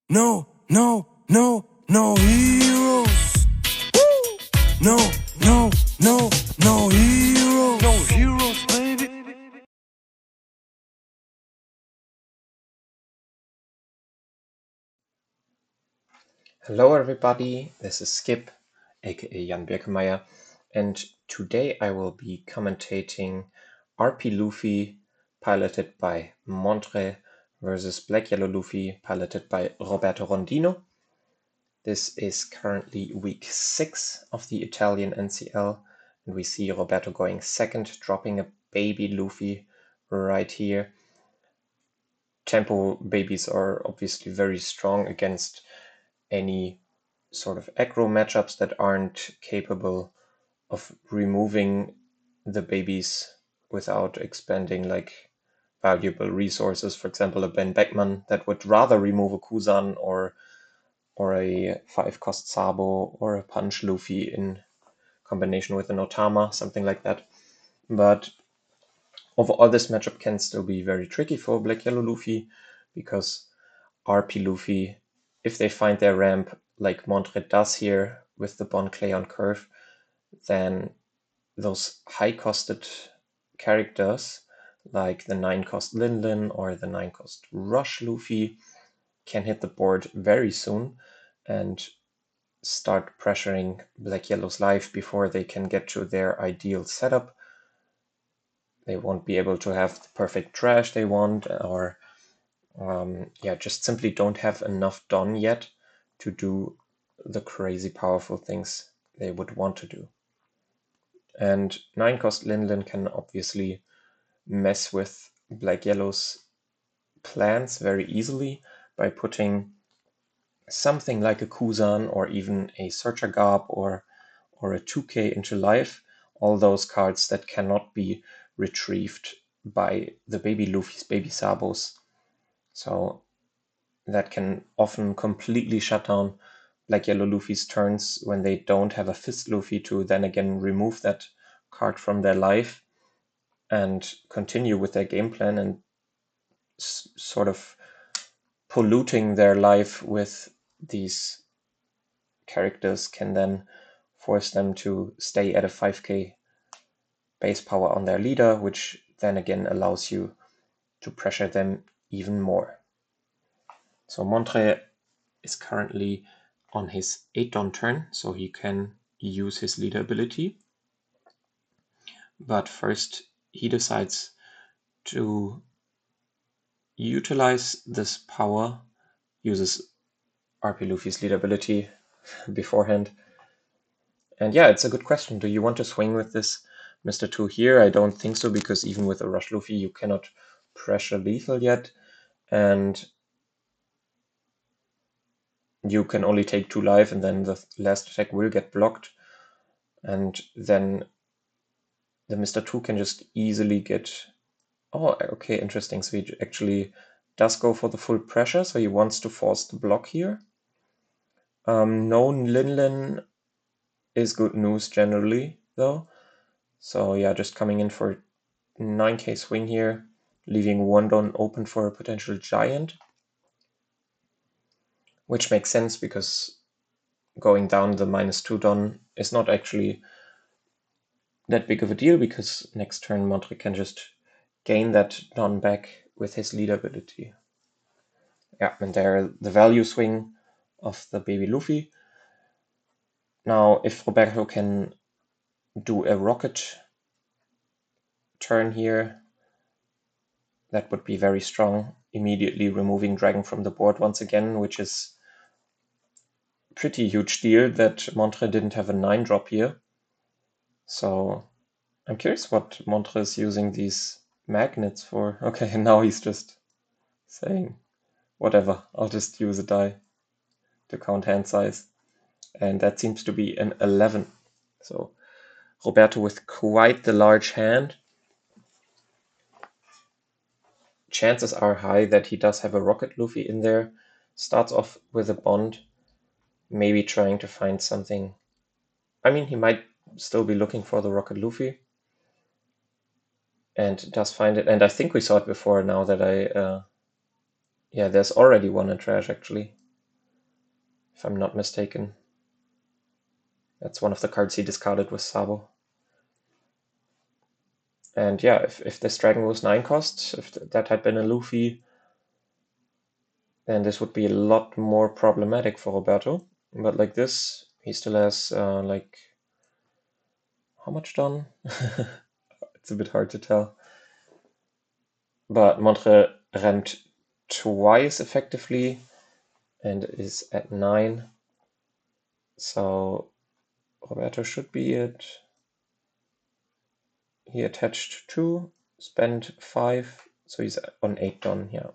No heroes. No heroes. No heroes, baby. Hello everybody, this is Skip, aka Jan Birkemeyer, and today I will be commentating RP Luffy, piloted by MONTRE, versus Black Yellow Luffy, piloted by Roberto Rondino. This is currently week 6 of the Italian NCL, and we see Roberto going second, dropping a baby Luffy right here. Tempo babies are obviously very strong against any sort of aggro matchups that aren't capable of removing the babies without expending like valuable resources. For example, a Ben Beckman that would rather remove a Kuzan or a 5-cost Sabo or a Punch Luffy in combination with an Otama, something like that. But overall, this matchup can still be very tricky for Black Yellow Luffy because RP Luffy, if they find their ramp like MONTRE does here with the Bon Cleon curve, then those high-costed characters like the 9-cost Lin Lin or the 9-cost Rush Luffy can hit the board very soon and start pressuring Black Yellow's life before they can get to their ideal setup. They won't be able to have the perfect trash they want, or just simply don't have enough done yet to do the crazy powerful things they would want to do. And 9-cost Lin Lin can obviously mess with Black Yellow's plans very easily by putting something like a Kuzan or even a Searcher Garb or a 2K into life, all those cards that cannot be retrieved by the baby Luffy's baby Sabos. So that can often completely shut down Black Yellow Luffy's turns when they don't have a Fist Luffy to then again remove that card from their life and continue with their game plan, and sort of polluting their life with these characters can then force them to stay at a 5k base power on their leader, which then again allows you to pressure them even more. So MONTRE is currently on his 8-don turn, so he can use his leader ability. But first he decides to utilize this power, uses RP Luffy's leader ability beforehand. And yeah, it's a good question. Do you want to swing with this Mr. 2 here? I don't think so, because even with a Rush Luffy, you cannot pressure lethal yet. And you can only take 2 life, and then the last attack will get blocked. And then the Mr. 2 can just easily get... Oh, okay, interesting. So he actually does go for the full pressure, so he wants to force the block here. No Lin Lin is good news generally, though. So yeah, just coming in for 9k swing here, leaving 1-don open for a potential giant. Which makes sense because going down the -2-don is not actually that big of a deal, because next turn MONTRE can just gain that don back with his lead ability. Yeah, and there the value swing of the baby Luffy. Now, if Roberto can do a rocket turn here, that would be very strong, immediately removing Dragon from the board once again, which is a pretty huge deal that MONTRE didn't have a 9-drop here. So I'm curious what MONTRE is using these magnets for. Okay, now he's just saying, whatever, I'll just use a die to count hand size. And that seems to be an 11. So Roberto with quite the large hand. Chances are high that he does have a Rocket Luffy in there. Starts off with a Bond, maybe trying to find something. I mean, he might still be looking for the Rocket Luffy. And does find it. And I think we saw it before now that yeah, there's already one in trash, actually. if I'm not mistaken. That's one of the cards he discarded with Sabo. And yeah, if this dragon was 9 costs, if that had been a Luffy, then this would be a lot more problematic for Roberto. But like this, he still has like, how much done? It's a bit hard to tell. But MONTRE rammed twice effectively and is at 9. So Roberto should be at, he attached 2, spent 5, so he's on 8 done, yeah.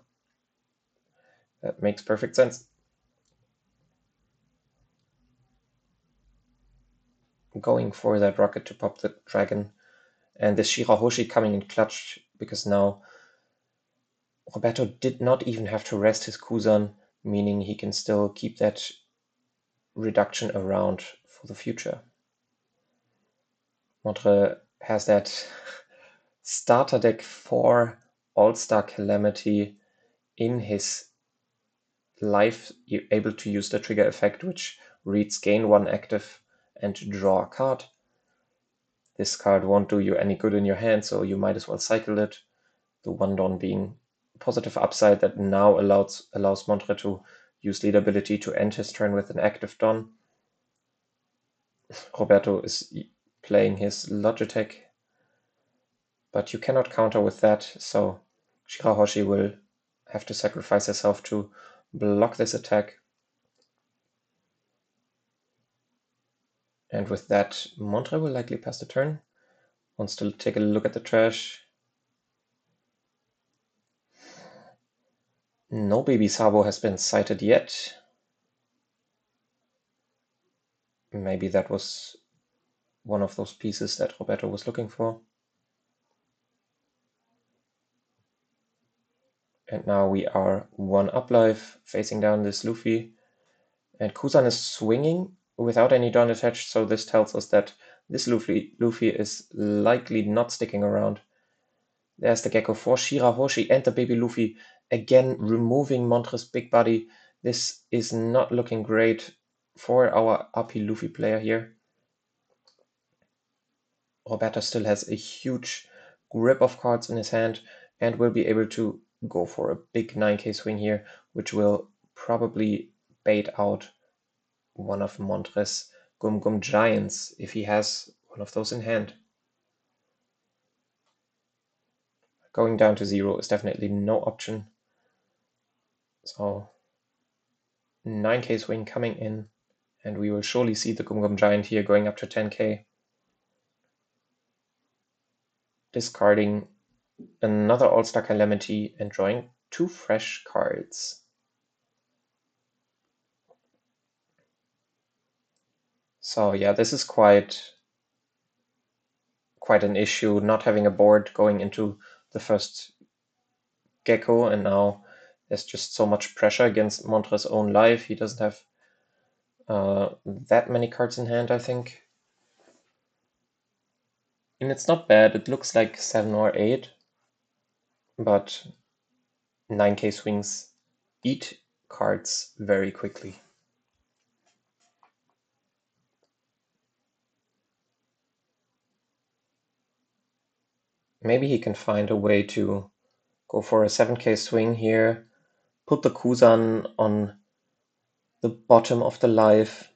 That makes perfect sense. Going for that rocket to pop the dragon. And the Shirahoshi coming in clutch, because now Roberto did not even have to rest his Kuzan, meaning he can still keep that reduction around for the future. MONTRE has that starter deck 4 All-Star Calamity in his life, you're able to use the trigger effect, which reads gain 1 active and draw a card. This card won't do you any good in your hand, so you might as well cycle it. The 1 Don being positive upside that now allows MONTRE to use lead ability to end his turn with an active Don. Roberto is playing his Logitech, but you cannot counter with that, so Shirahoshi will have to sacrifice herself to block this attack. And with that, MONTRE will likely pass the turn. Wants to take a look at the trash. No baby Sabo has been sighted yet. Maybe that was one of those pieces that Roberto was looking for. And now we are 1 up life, facing down this Luffy. And Kuzan is swinging without any Don attached, so this tells us that this Luffy is likely not sticking around. There's the Gecko for Shirahoshi and the baby Luffy, again removing MONTRE's big body. This is not looking great for our RP Luffy player here. Roberto still has a huge grip of cards in his hand and will be able to go for a big 9k swing here, which will probably bait out one of MONTRE's Gum Gum Giants, if he has one of those in hand. Going down to 0 is definitely no option. So 9k swing coming in, and we will surely see the Gum Gum Giant here going up to 10k. Discarding another All-Star Calamity and drawing 2 fresh cards. So yeah, this is quite an issue, not having a board going into the first Gecko, and now there's just so much pressure against MONTRE's own life. He doesn't have that many cards in hand, I think. And it's not bad, it looks like 7 or 8, but 9k swings eat cards very quickly. Maybe he can find a way to go for a 7k swing here, put the Kuzan on the bottom of the life,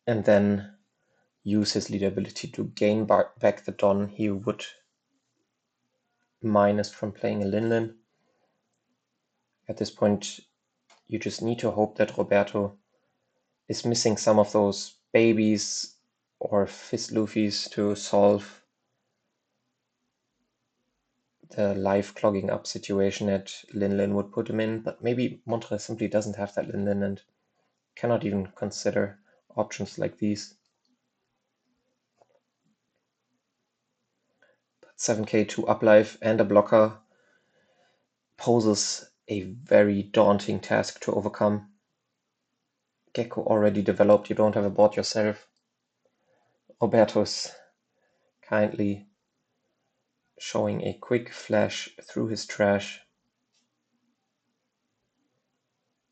and then use his lead ability to gain back the Don he would minus from playing a Linlin. At this point, you just need to hope that Roberto is missing some of those babies or fist Luffys to solve the life clogging up situation that Linlin would put him in, but maybe MONTRE simply doesn't have that Linlin and cannot even consider options like these. But 7k, 2 up life and a blocker poses a very daunting task to overcome. Gecko already developed, you don't have a board yourself. Roberto's kindly showing a quick flash through his trash.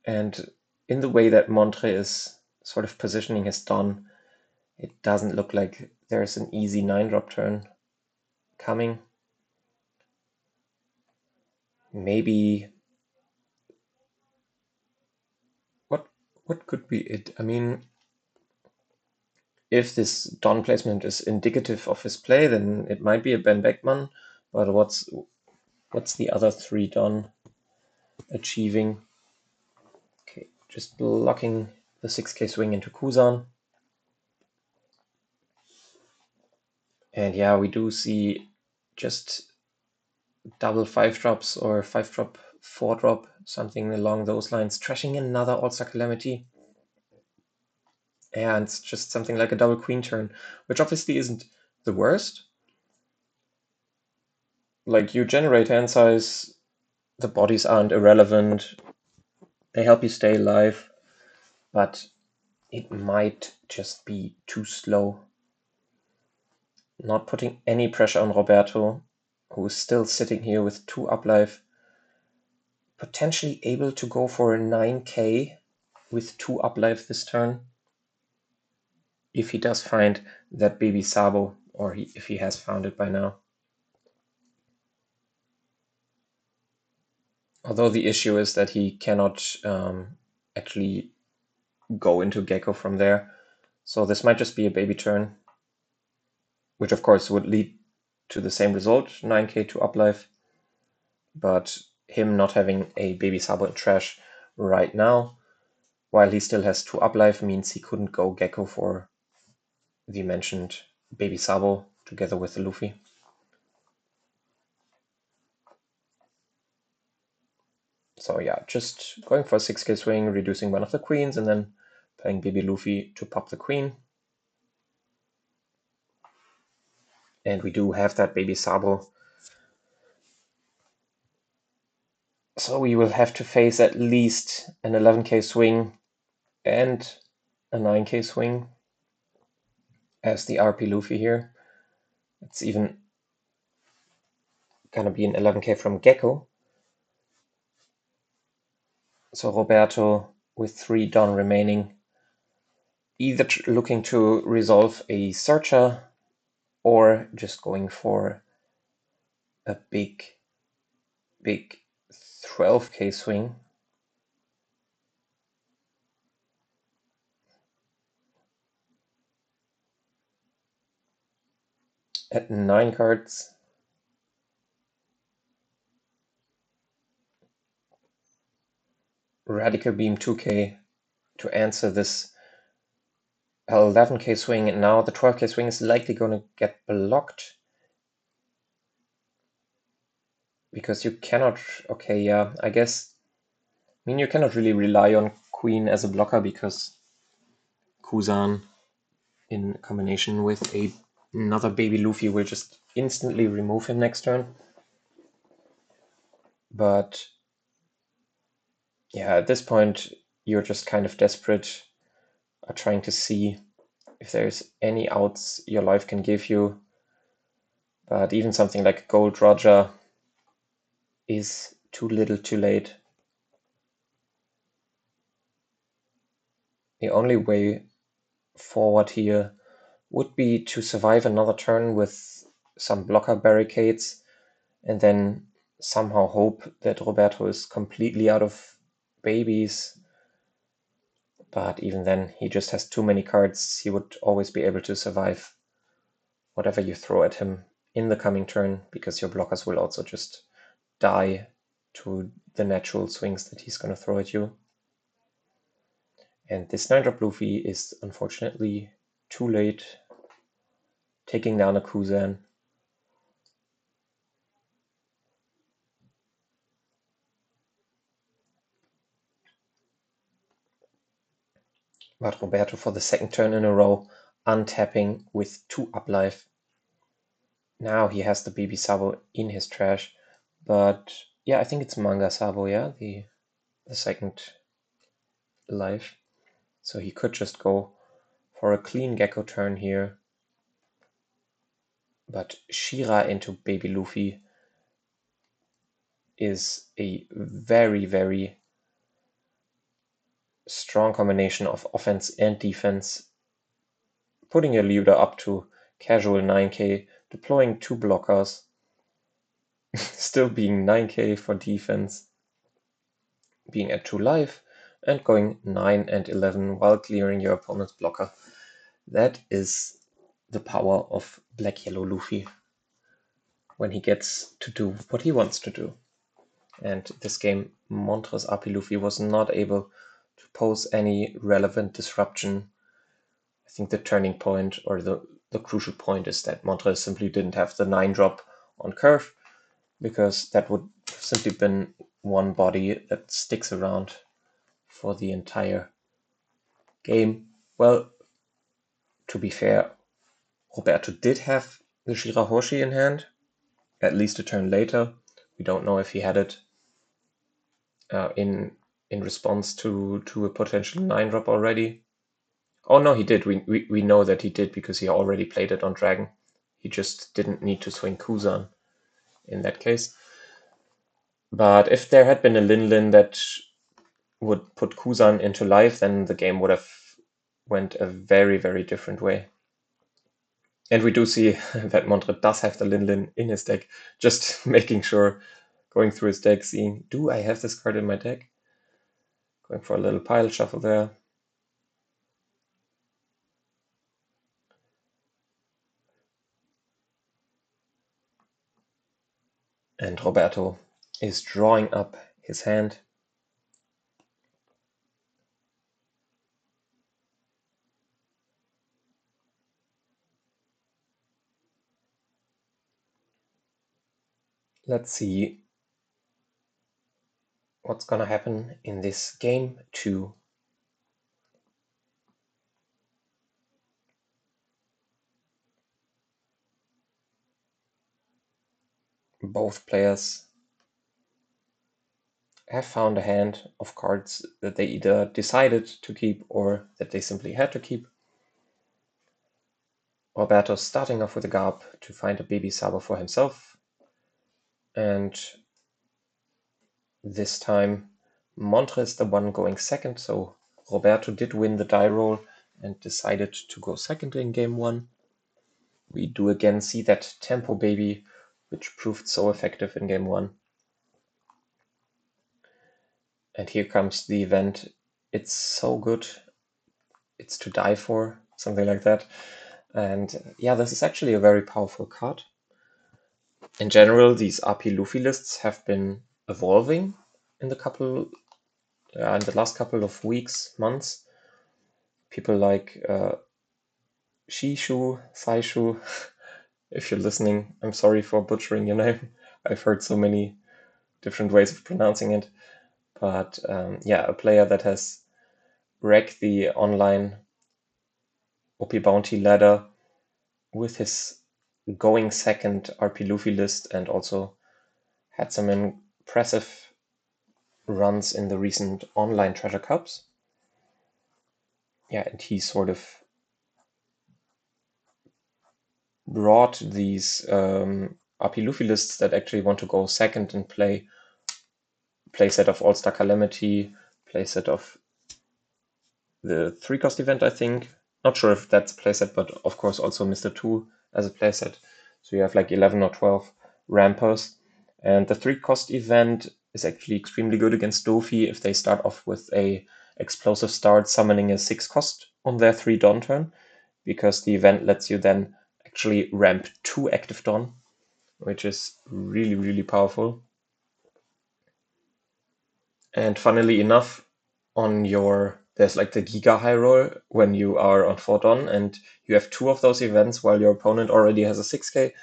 And in the way that MONTRE is sort of positioning his Don, it doesn't look like there's an easy 9-drop turn coming. Maybe what could be it? I mean, if this Don placement is indicative of his play, then it might be a Ben Beckman. But what's the other 3 Don achieving? Okay, just blocking the 6k swing into Kuzan. And yeah, we do see just double 5-drops or 5-drop 4-drop, something along those lines, trashing another All-Star Calamity. Yeah, and it's just something like a double queen turn, which obviously isn't the worst. Like, you generate hand size, the bodies aren't irrelevant, they help you stay alive, but it might just be too slow. Not putting any pressure on Roberto, who is still sitting here with 2 up life, potentially able to go for a 9k with 2 up life this turn, if he does find that baby Sabo, or if he has found it by now. Although the issue is that he cannot actually go into Gecko from there. So this might just be a baby turn, which of course would lead to the same result, 9k to up life. But him not having a baby Sabo in trash right now, while he still has 2 up life, means he couldn't go Gecko for the mentioned baby Sabo together with the Luffy. So yeah, just going for a 6k swing, reducing one of the queens, and then playing baby Luffy to pop the queen. And we do have that baby Sabo. So we will have to face at least an 11k swing and a 9k swing as the RP Luffy here. It's even gonna be an 11k from Gecko. So Roberto with 3 Don remaining, either looking to resolve a Searcher or just going for a big 12k swing. At 9 cards. Radical Beam 2k to answer this 11k swing, and now the 12k swing is likely going to get blocked. Because you cannot, okay, yeah, I guess, I mean, you cannot really rely on Queen as a blocker because Kuzan in combination with another baby Luffy will just instantly remove him next turn. But yeah, at this point, you're just kind of desperate, trying to see if there's any outs your life can give you. But even something like Gold Roger is too little too late. The only way forward here would be to survive another turn with some blocker barricades and then somehow hope that Roberto is completely out of babies. But even then, he just has too many cards. He would always be able to survive whatever you throw at him in the coming turn, because your blockers will also just die to the natural swings that he's going to throw at you. And this 9-drop Luffy is unfortunately too late, taking down a Kuzan. But Roberto, for the second turn in a row, untapping with 2 up life. Now he has the baby Sabo in his trash. But yeah, I think it's Manga Sabo, yeah, the second life. So he could just go for a clean Gecko turn here. But Shira into baby Luffy is a very, very strong combination of offense and defense, putting your leader up to casual 9k, deploying 2 blockers, still being 9k for defense, being at 2 life, and going 9 and 11 while clearing your opponent's blocker. That is the power of Black Yellow Luffy when he gets to do what he wants to do. And this game, MONTRE's RP Luffy was not able to pose any relevant disruption. I think the turning point or the crucial point is that MONTRE simply didn't have the 9-drop on curve, because that would have simply been one body that sticks around for the entire game. Well, to be fair, Roberto did have the Shirahoshi in hand, at least a turn later. We don't know if he had it in response to a potential 9-drop already. Oh no, he did. We know that he did because he already played it on Dragon. He just didn't need to swing Kuzan in that case. But if there had been a Lin that would put Kuzan into life, then the game would have went a very, very different way. And we do see that MONTRE does have the Lin in his deck, just making sure, going through his deck, seeing, do I have this card in my deck? Going for a little pile shuffle there. And Roberto is drawing up his hand. Let's see what's gonna happen in this game 2. Both players have found a hand of cards that they either decided to keep or that they simply had to keep. Roberto starting off with a Garb to find a baby Sabo for himself. And this time MONTRE is the one going second, so Roberto did win the die roll and decided to go second in game 1. We do again see that tempo baby, which proved so effective in game 1. And here comes the event. It's so good. It's to die for, something like that. And yeah, this is actually a very powerful card. In general, these RP Luffy lists have been evolving in the last couple of weeks, months. People like Shishu, Saishu, if you're listening, I'm sorry for butchering your name. I've heard so many different ways of pronouncing it. But yeah, a player that has wrecked the online OP Bounty ladder with his going second RP Luffy list, and also had some impressive runs in the recent online Treasure Cups. Yeah, and he sort of brought these RP Luffy lists that actually want to go second and playset of All-Star Calamity, playset of the 3-cost event, I think. Not sure if that's playset, but of course also Mr. 2 as a playset. So you have like 11 or 12 rampers. And the 3-cost event is actually extremely good against Dofi if they start off with a explosive start, summoning a 6-cost on their 3 Dawn turn, because the event lets you then actually ramp 2 active Dawn, which is really, really powerful. And funnily enough, there's like the Giga High Roll when you are on 4 Dawn and you have 2 of those events while your opponent already has a 6k,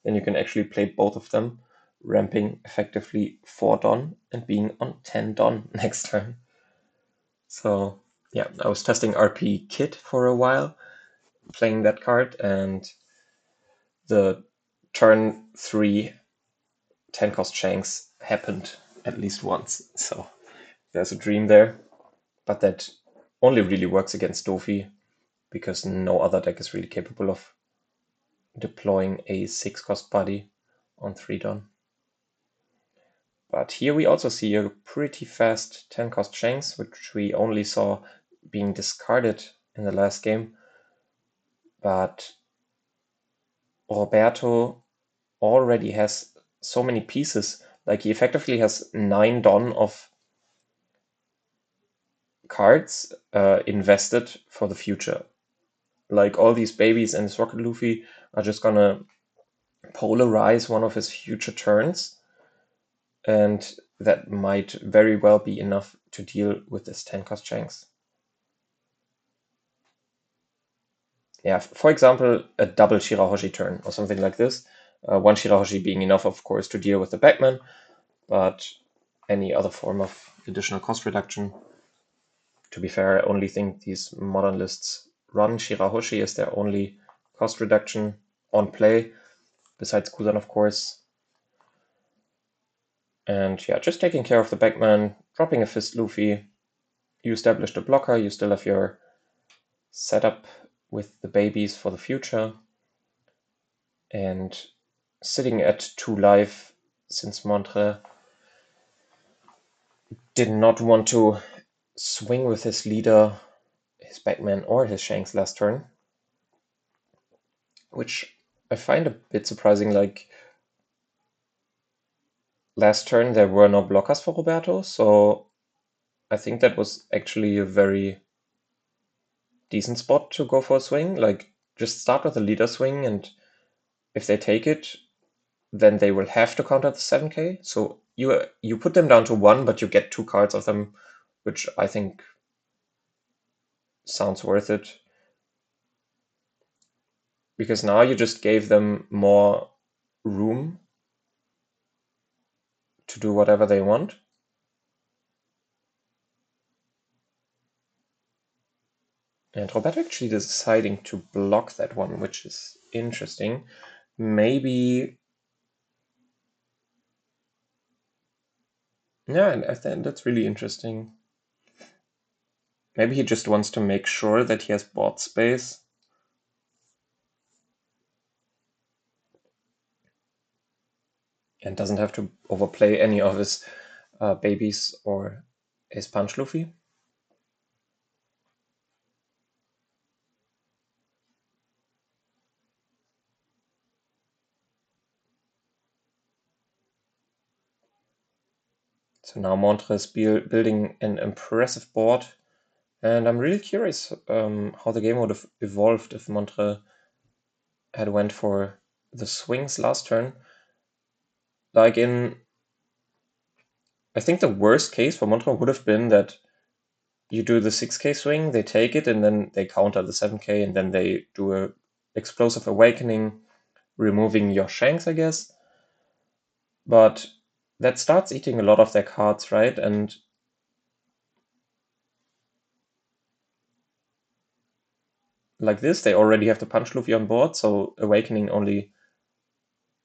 then you can actually play both of them, ramping effectively 4 Dawn and being on 10 Dawn next turn. So yeah, I was testing RP Kit for a while, playing that card, and the turn 3 10-cost Shanks happened at least once. So there's a dream there. But that only really works against Dofi, because no other deck is really capable of deploying a 6-cost body on 3 Dawn. But here we also see a pretty fast 10 cost Shanks, which we only saw being discarded in the last game. But Roberto already has so many pieces. Like, he effectively has 9 Don of cards invested for the future. Like, all these babies and his Rocket Luffy are just gonna polarize one of his future turns, and that might very well be enough to deal with this 10 cost Shanks. Yeah, for example, a double Shirahoshi turn or something like this. One Shirahoshi being enough, of course, to deal with the backman, but any other form of additional cost reduction. To be fair, I only think these modern lists run Shirahoshi as their only cost reduction on play, besides Kuzan, of course. And yeah, just taking care of the backman, dropping a Fist Luffy. You established a blocker, you still have your setup with the babies for the future. And sitting at 2 life, since MONTRE did not want to swing with his leader, his backman, or his Shanks last turn, which I find a bit surprising. Like, last turn there were no blockers for Roberto, so I think that was actually a very decent spot to go for a swing. Like, just start with a leader swing, and if they take it, then they will have to counter the 7k. So you put them down to 1, but you get 2 cards of them, which I think sounds worth it. Because now you just gave them more room to do whatever they want. And Roberto actually deciding to block that one, which is interesting. Maybe... Yeah, and I think that's really interesting. Maybe he just wants to make sure that he has board space. And doesn't have to overplay any of his babies or his Punch Luffy. So now MONTRE is building an impressive board, and I'm really curious how the game would have evolved if MONTRE had went for the swings last turn. Like, I think the worst case for MONTRE would have been that you do the 6k swing, they take it, and then they counter the 7k, and then they do a explosive awakening, removing your Shanks, I guess. But that starts eating a lot of their cards, right? And like this, they already have the Punch Luffy on board, so awakening only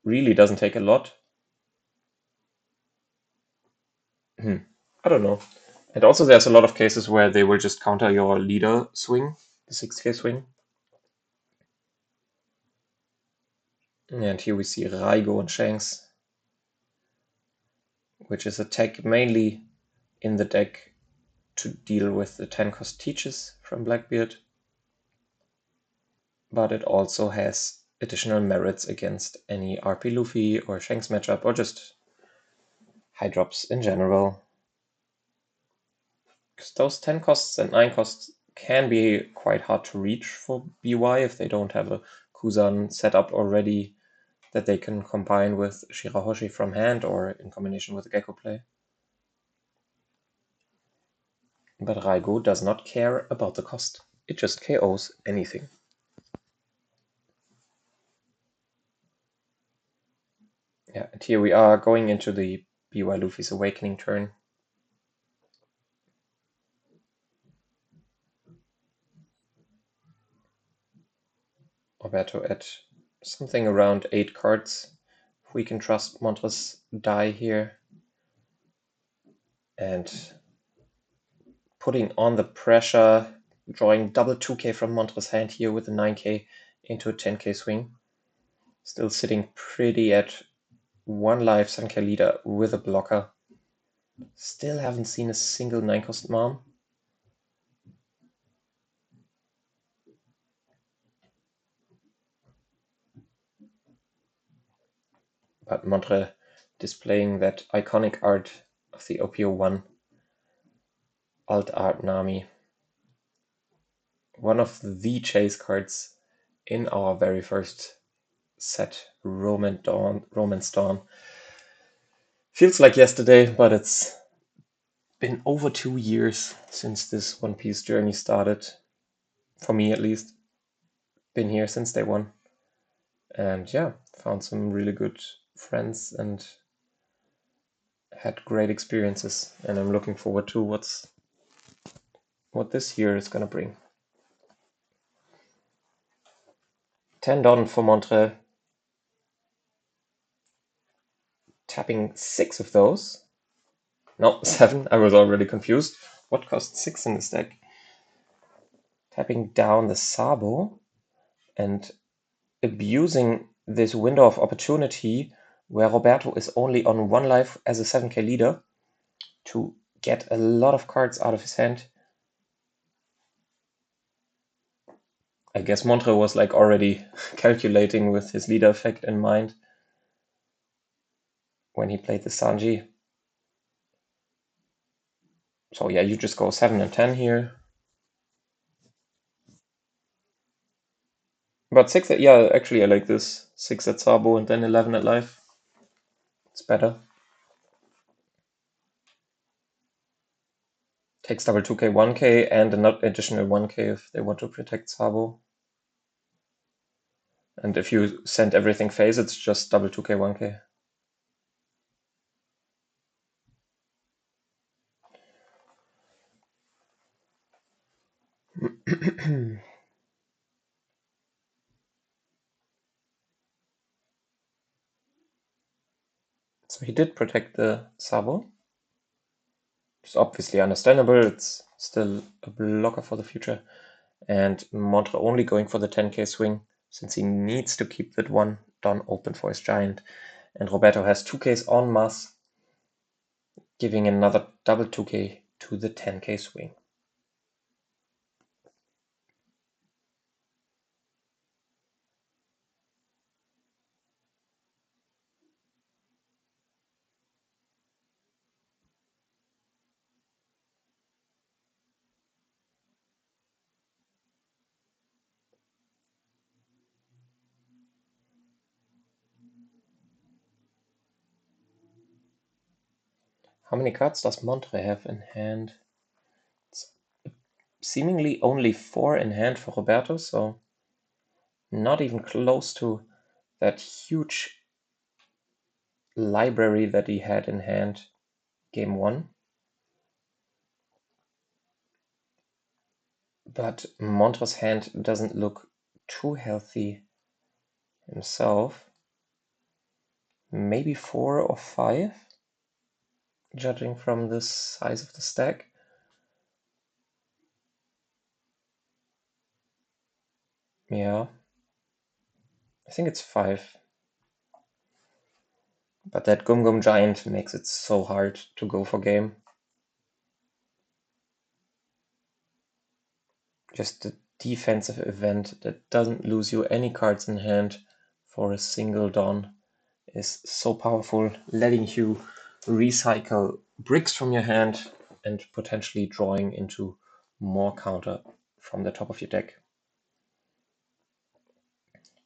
really doesn't take a lot. I don't know. And also there's a lot of cases where they will just counter your leader swing, the 6k swing. And here we see Raigo and Shanks, which is a tech mainly in the deck to deal with the 10 cost teaches from Blackbeard. But it also has additional merits against any RP Luffy or Shanks matchup, or just high drops in general. Because those 10 costs and 9 costs can be quite hard to reach for BY if they don't have a Kuzan set up already that they can combine with Shirahoshi from hand or in combination with Gecko play. But Raigo does not care about the cost. It just KOs anything. Yeah, and here we are going into the BY Luffy's Awakening turn. Roberto at something around 8 cards. If we can trust MONTRE's die here. And putting on the pressure, drawing double 2k from MONTRE's hand here with a 9k into a 10k swing. Still sitting pretty at 1 life Sankai leader with a blocker. Still haven't seen a single 9-cost mom. But MONTRE displaying that iconic art of the OP-01 alt art Nami. One of the chase cards in our very first set, Romance Dawn. Feels like yesterday, but it's been over 2 years since this One Piece journey started. For me, at least. Been here since day one. And yeah, found some really good friends and had great experiences. And I'm looking forward to what this year is gonna bring. 10 Dawn for MONTRE. Tapping 6 of those. No, 7. I was already confused. What costs 6 in this deck? Tapping down the Sabo and abusing this window of opportunity where Roberto is only on 1 life as a 7k leader to get a lot of cards out of his hand. I guess MONTRE was like already calculating with his leader effect in mind when he played the Sanji. So yeah, you just go 7 and 10 here. But 6, yeah, actually I like this. 6 at Sabo and then 11 at life. It's better. Takes double 2k, 1k, and an additional 1k if they want to protect Sabo. And if you send everything phase, it's just double 2k, 1k. So he did protect the Sabo. It's obviously understandable. It's still a blocker for the future. And MONTRE only going for the 10k swing, since he needs to keep that one Dawn open for his giant. And Roberto has 2ks en masse, giving another double 2k to the 10k swing. How many cards does MONTRE have in hand? It's seemingly only 4 in hand for Roberto, so not even close to that huge library that he had in hand game 1. But MONTRE's hand doesn't look too healthy himself. Maybe 4 or 5, judging from the size of the stack. Yeah, I think it's 5. But that Gum Gum Giant makes it so hard to go for game. Just the defensive event that doesn't lose you any cards in hand for a single Dawn is so powerful, letting you recycle bricks from your hand and potentially drawing into more counter from the top of your deck.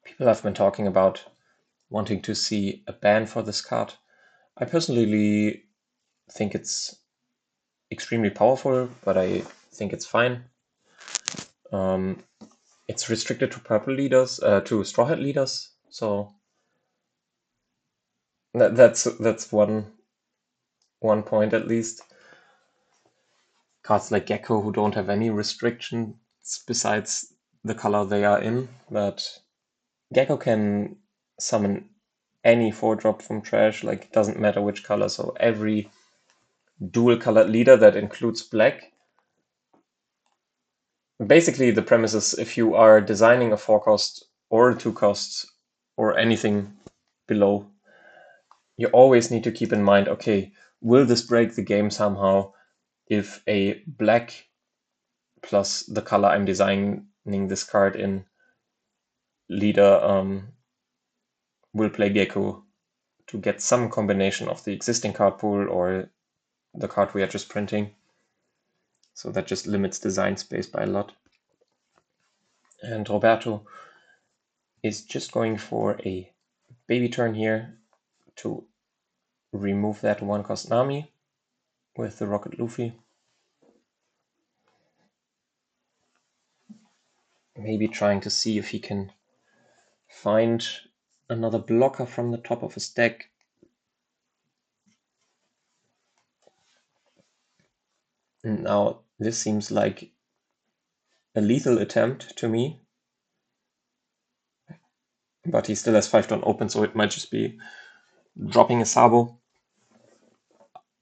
People have been talking about wanting to see a ban for this card. I personally think it's extremely powerful, but I think it's fine. It's restricted to purple leaders, to Straw Hat leaders, so that's one point at least. Cards like Gecko who don't have any restrictions besides the color they are in, but Gecko can summon any 4-drop from trash, like it doesn't matter which color, so every dual colored leader that includes black. Basically the premise is if you are designing a 4-cost or a 2-cost or anything below, you always need to keep in mind, okay, will this break the game somehow if a black plus the color I'm designing this card in leader will play Gecko to get some combination of the existing card pool or the card we are just printing. So that just limits design space by a lot. And Roberto is just going for a baby turn here to remove that 1-cost Nami with the Rocket Luffy. Maybe trying to see if he can find another blocker from the top of his deck. Now, this seems like a lethal attempt to me, but he still has 5-turn open, so it might just be dropping a Sabo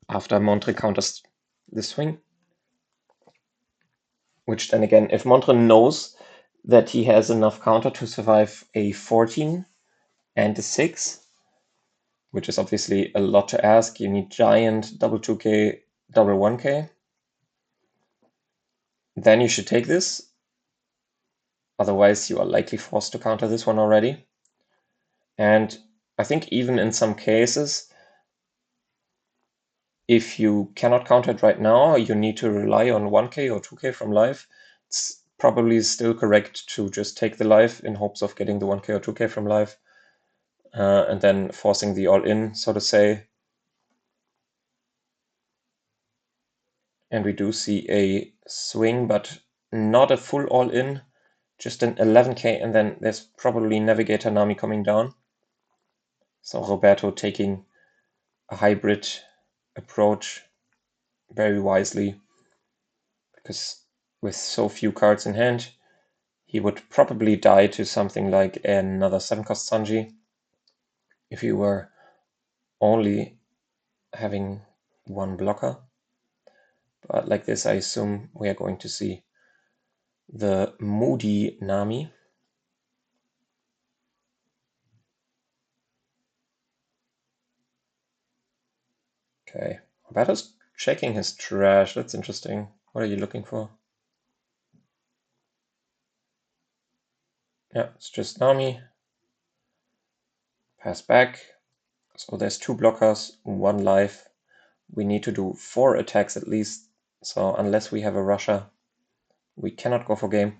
after MONTRE counters the swing. Which then again, if MONTRE knows that he has enough counter to survive a 14 and a 6, which is obviously a lot to ask. You need Giant, double 2k, double 1k. Then you should take this. Otherwise, you are likely forced to counter this one already. And I think even in some cases, if you cannot counter it right now, you need to rely on 1k or 2k from life. It's probably still correct to just take the life in hopes of getting the 1k or 2k from life. And then forcing the all-in, so to say. And we do see a swing, but not a full all-in, just an 11k, and then there's probably Navigator Nami coming down. So Roberto taking a hybrid approach very wisely, because with so few cards in hand, he would probably die to something like another 7-cost Sanji if he were only having one blocker. But like this, I assume we are going to see the moody Nami. Okay, Roberto's checking his trash. That's interesting. What are you looking for? Yeah, it's just Nami. Pass back. So there's 2 blockers, 1 life. We need to do 4 attacks at least. So unless we have a Russia, we cannot go for game.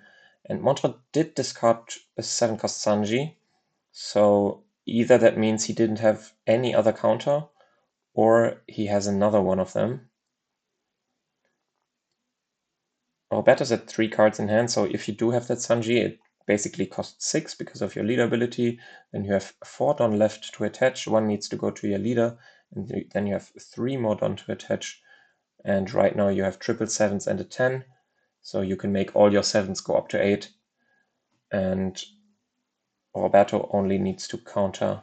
And MONTRE did discard a 7-cost Sanji. So either that means he didn't have any other counter, or he has another one of them. Roberto's at 3 cards in hand, so if you do have that Sanji, it basically costs 6 because of your leader ability. Then you have 4 Don left to attach, 1 needs to go to your leader, and then you have 3 more Don to attach. And right now you have triple 7s and a 10, so you can make all your 7s go up to 8. And Roberto only needs to counter.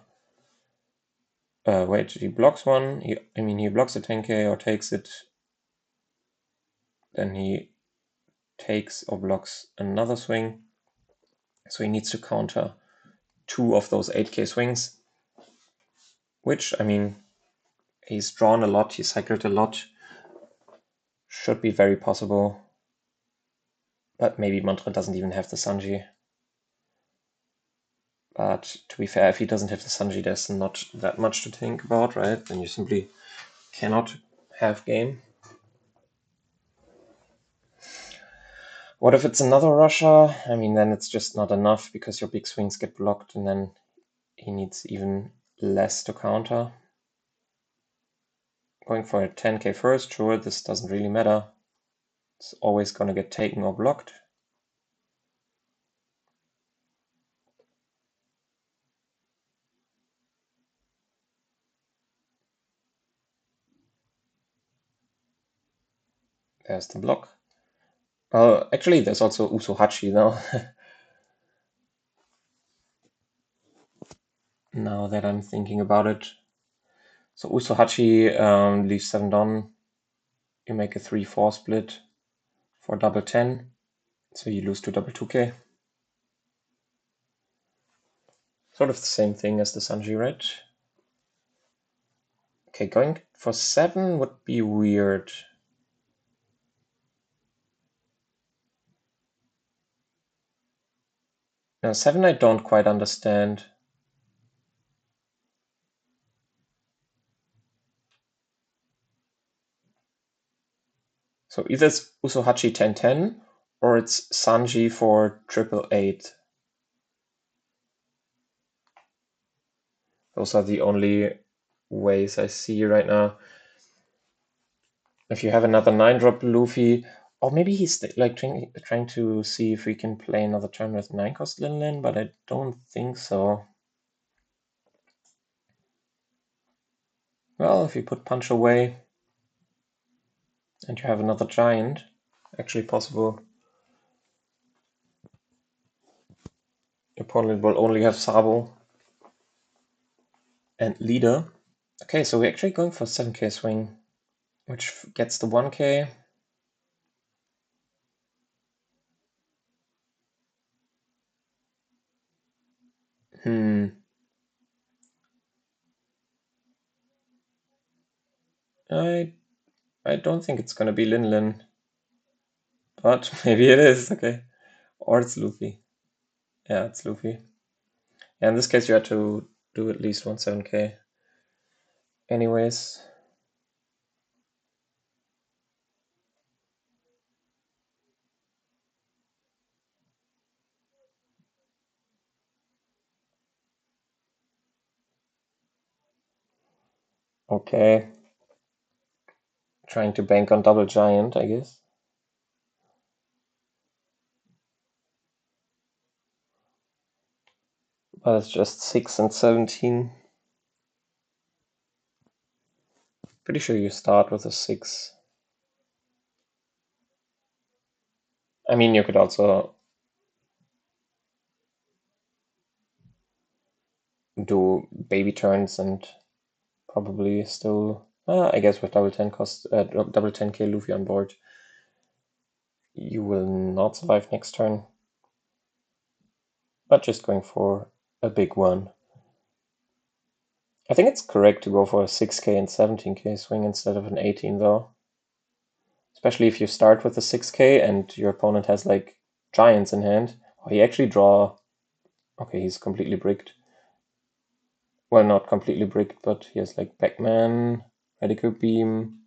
Wait, he blocks one. He blocks a 10k or takes it. Then he takes or blocks another swing. So he needs to counter 2 of those 8k swings, which, he's drawn a lot, he's cycled a lot. Should be very possible. But maybe MONTRE doesn't even have the Sanji. But to be fair, if he doesn't have the Sanji, there's not that much to think about, right? Then you simply cannot have game. What if it's another Russia? Then it's just not enough because your big swings get blocked and then he needs even less to counter. Going for a 10k first, sure, this doesn't really matter. It's always going to get taken or blocked. There's the block. Actually, there's also Usohachi now. Now that I'm thinking about it. So Usohachi leaves 7 Don. You make a 3-4 split for double 10. So you lose to double 2k. Sort of the same thing as the Sanji, right? Okay, going for 7 would be weird. Now 7 I don't quite understand. So either it's Usohachi 1010 or it's Sanji for 888. Those are the only ways I see right now. If you have another 9-drop Luffy, or maybe he's like trying to see if we can play another turn with 9-cost Lin Lin, but I don't think so. Well, if you put Punch away and you have another giant, actually possible. Your opponent will only have Sabo and Leader. Okay, so we're actually going for 7k swing, which gets the 1k. I don't think it's gonna be Lin Lin. But maybe it is, okay. Or it's Luffy. Yeah, it's Luffy. Yeah, in this case you had to do at least 17k. Anyways. Okay. Trying to bank on double giant, I guess. But it's just 6 and 17. Pretty sure you start with a 6. I mean, you could also do baby turns and probably still, I guess with double 10k Luffy on board, you will not survive next turn. But just going for a big one. I think it's correct to go for a 6k and 17k swing instead of an 18 though. Especially if you start with a 6k and your opponent has like giants in hand. Oh, he actually draw... Okay, he's completely bricked. Well, not completely bricked, but he has like Pac-Man, Radical Beam,